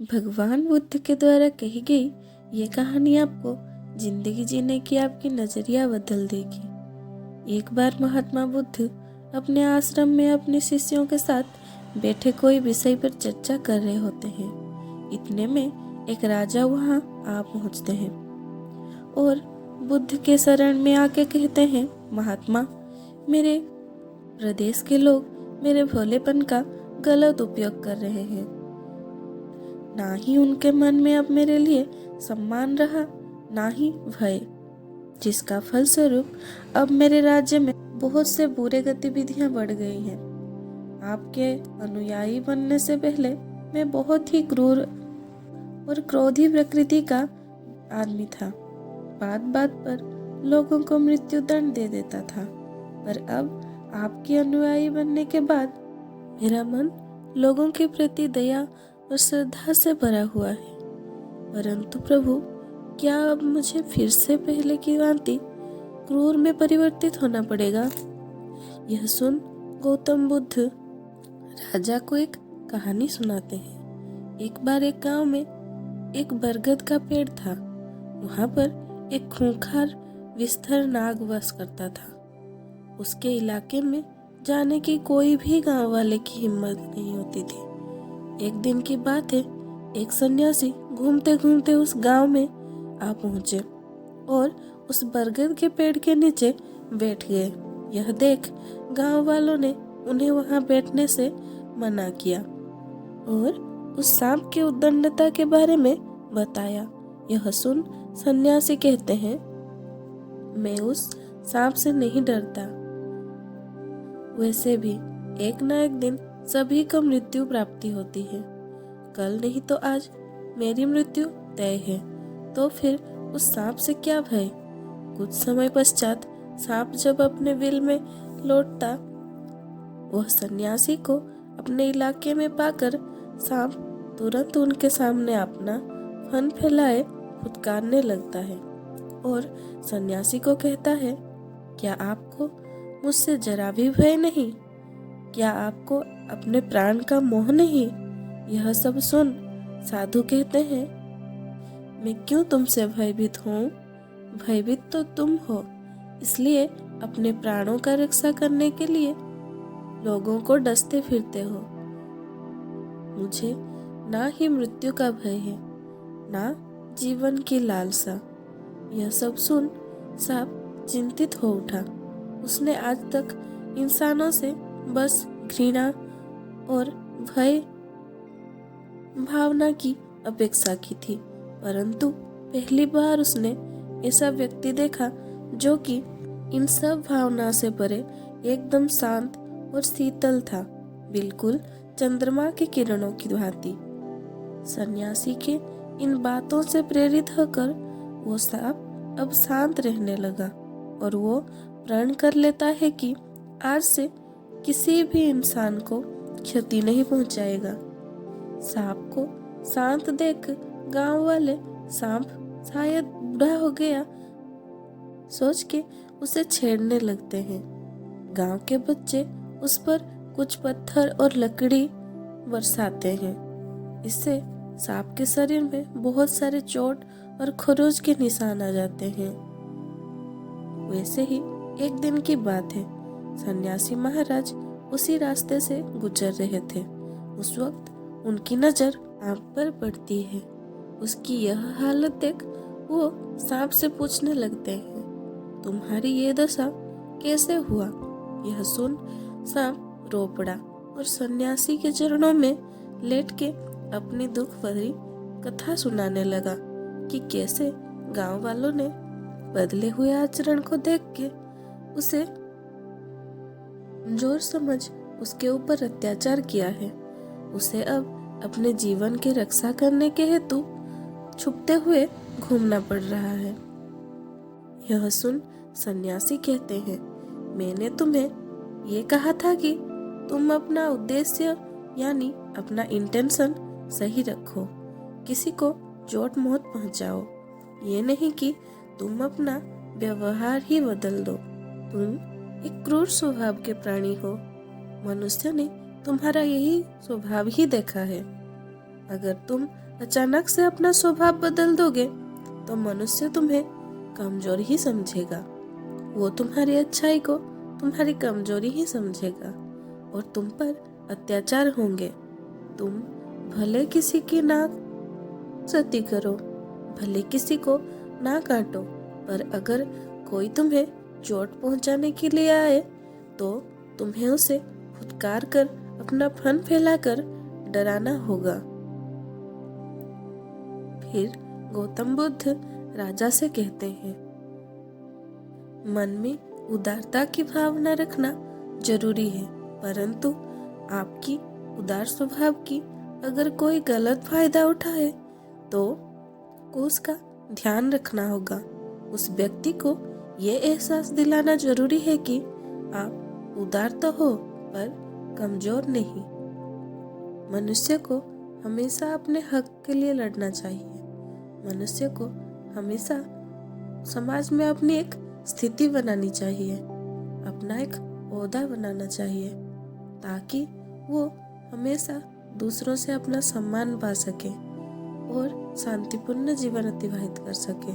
भगवान बुद्ध के द्वारा कही गई ये कहानी आपको जिंदगी जीने की आपकी नजरिया बदल देगी। एक बार महात्मा बुद्ध अपने आश्रम में अपने शिष्यों के साथ बैठे कोई विषय पर चर्चा कर रहे होते हैं। इतने में एक राजा वहां आ पहुंचते हैं और बुद्ध के शरण में आके कहते हैं, महात्मा, मेरे प्रदेश के लोग मेरे भोलेपन का गलत उपयोग कर रहे हैं। ना ही उनके मन में अब मेरे लिए सम्मान रहा, ना ही भय, जिसका फलस्वरूप अब मेरे राज्य में बहुत से बुरे गतिविधियां बढ़ गई हैं। आपके अनुयायी बनने से पहले मैं बहुत ही क्रूर और क्रोधी प्रकृति का आदमी था। बात बात पर लोगों को मृत्यु दंड दे देता था, पर अब आपके अनुयायी बनने के बाद मेरा मन लोगों के प्रति दया और श्रद्धा से भरा हुआ है। परंतु प्रभु, क्या अब मुझे फिर से पहले की भांति क्रूर में परिवर्तित होना पड़ेगा? यह सुन गौतम बुद्ध राजा को एक कहानी सुनाते हैं। एक बार एक गांव में एक बरगद का पेड़ था। वहां पर एक खूंखार विस्तर नाग वास करता था। उसके इलाके में जाने की कोई भी गांव वाले की हिम्मत नहीं होती थी। एक दिन की बात है, एक सन्यासी घूमते घूमते उस गांव में आ पहुंचे और उस बरगद के पेड़ के नीचे बैठ गए। यह देख गांव वालों ने उन्हें वहां बैठने से मना किया और उस सांप की उद्दंडता के बारे में बताया। यह सुन सन्यासी कहते हैं, मैं उस सांप से नहीं डरता। वैसे भी एक न एक दिन सभी को मृत्यु प्राप्ति होती है। कल नहीं तो आज मेरी मृत्यु तय है, तो फिर उस सांप से क्या भय? कुछ समय पश्चात सांप जब अपने बिल में लौटता, वह सन्यासी को अपने इलाके में पाकर सांप तुरंत उनके सामने अपना फन फैलाए फुदकारने लगता है और सन्यासी को कहता है, क्या आपको मुझसे जरा भी भय नहीं? क्या आपको अपने प्राण का मोह नहीं? यह सब सुन साधु कहते हैं, मैं क्यों तुमसे भयभीत हूँ? भयभीत तो तुम हो, इसलिए अपने प्राणों का रक्षा करने के लिए लोगों को डसते फिरते हो। मुझे ना ही मृत्यु का भय है, ना जीवन की लालसा। यह सब सुन सांप चिंतित हो उठा। उसने आज तक इंसानों से बस घृणा और भय भावना की अपेक्षा की थी, परंतु पहली बार उसने ऐसा व्यक्ति देखा जो कि इन सब भावना से परे एकदम शांत और शीतल था, बिल्कुल चंद्रमा की किरणों की भांति। सन्यासी के इन बातों से प्रेरित होकर वो सांप अब शांत रहने लगा और वो प्रण कर लेता है कि आज से किसी भी इंसान को क्षति नहीं पहुंचाएगा। सांप को शांत देख गांव वाले सांप शायद बूढ़ा हो गया सोच के उसे छेड़ने लगते हैं। गांव के बच्चे उस पर कुछ पत्थर और लकड़ी बरसाते हैं। इससे सांप के शरीर में बहुत सारे चोट और खरोच के निशान आ जाते हैं। वैसे ही एक दिन की बात है, सन्यासी महाराज उसी रास्ते से गुजर रहे थे। उस वक्त उनकी नजर आंख पर पड़ती है। उसकी यह हालत देख वो सांप से पूछने लगते हैं, तुम्हारी ये दशा कैसे हुआ? यह सुन सांप रो पड़ा और सन्यासी के चरणों में लेट के अपनी दुख भरी कथा सुनाने लगा कि कैसे गांव वालों ने बदले हुए आचरण को देख के उसे जोर समझ उसके ऊपर अत्याचार किया है। उसे अब अपने जीवन की रक्षा करने के हेतु छुपते हुए घूमना पड़ रहा है। यह सुन सन्यासी कहते हैं, मैंने तुम्हें ये कहा था कि तुम अपना उद्देश्य यानी अपना इंटेंशन सही रखो, किसी को चोट मत पहुंचाओ। ये नहीं कि तुम अपना व्यवहार ही बदल दो। तुम एक क्रूर स्वभाव के प्राणी हो। मनुष्य ने तुम्हारा यही स्वभाव ही देखा है। अगर तुम अचानक से अपना स्वभाव बदल दोगे तो मनुष्य तुम्हें कमजोर ही समझेगा। वो तुम्हारी अच्छाई को तुम्हारी कमजोरी ही समझेगा और तुम पर अत्याचार होंगे। तुम भले किसी की नाक क्षति करो, भले किसी को ना काटो, पर अगर कोई तुम्हें चोट पहुंचाने के लिए आए तो तुम्हें उसे फुटकार कर अपना फन फैलाकर डराना होगा। फिर गौतम बुद्ध राजा से कहते हैं, मन में उदारता की भावना रखना जरूरी है, परंतु आपकी उदार स्वभाव की अगर कोई गलत फायदा उठाए तो उसका ध्यान रखना होगा। उस व्यक्ति को ये एहसास दिलाना जरूरी है कि आप उदार तो हो पर कमजोर नहीं। मनुष्य को हमेशा अपने हक के लिए लड़ना चाहिए। मनुष्य को हमेशा समाज में अपनी एक स्थिति बनानी चाहिए, अपना एक ओहदा बनाना चाहिए, ताकि वो हमेशा दूसरों से अपना सम्मान पा सके और शांतिपूर्ण जीवन अतिबाहित कर सके।